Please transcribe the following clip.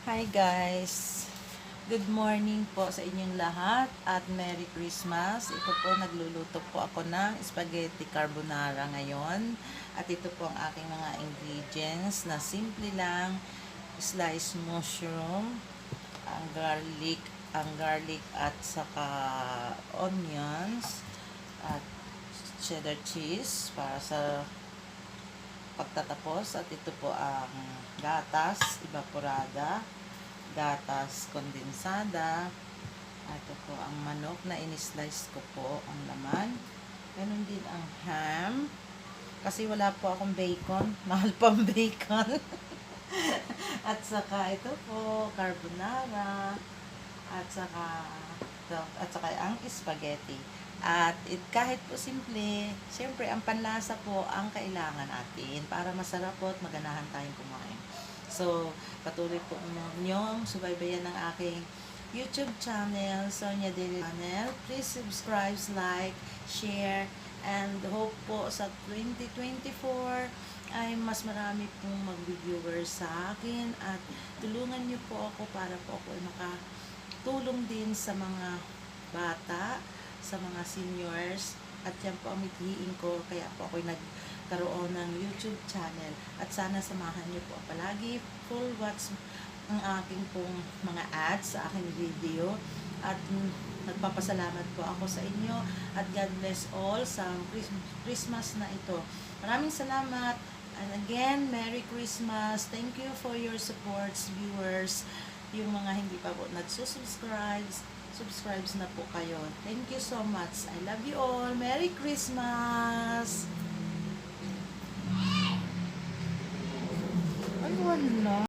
Hi guys! Good morning po sa inyong lahat at Merry Christmas. Ito po, nagluluto po ako ng spaghetti carbonara ngayon. At ito po ang aking mga ingredients na simple lang. Sliced mushroom, ang garlic at saka onions at cheddar cheese para sa pagtatapos. At ito po ang gatas evaporada, gatas kondensada, at ito po ang manok na in-slice ko po ang laman. Ganun din ang ham, kasi wala po akong bacon, mahal po ang bacon. At saka ito po carbonara, at saka ang spaghetti. At kahit po simple, siyempre ang panlasa po ang kailangan natin para masarap po at maganahan tayong kumain. So, patuloy po ninyong subaybayan ng aking YouTube channel, Sonia Daily Channel. Please subscribe, like, share, and hope po sa 2024 ay mas marami pong mag-viewers sa akin at tulungan niyo po ako para po ako ay makatulong din sa mga bata, sa mga seniors, at yan po ang mithiin ko, kaya po ako'y nagkaroon ng YouTube channel. At sana samahan niyo po palagi, full watch ang aking pong mga ads sa aking video. At nagpapasalamat po ako sa inyo at God bless all sa Christmas na ito. Maraming salamat, and again, Merry Christmas. Thank you for your supports, viewers. Yung mga hindi pa po subscribes na po kayo. Thank you so much. I love you all. Merry Christmas! Ano wala?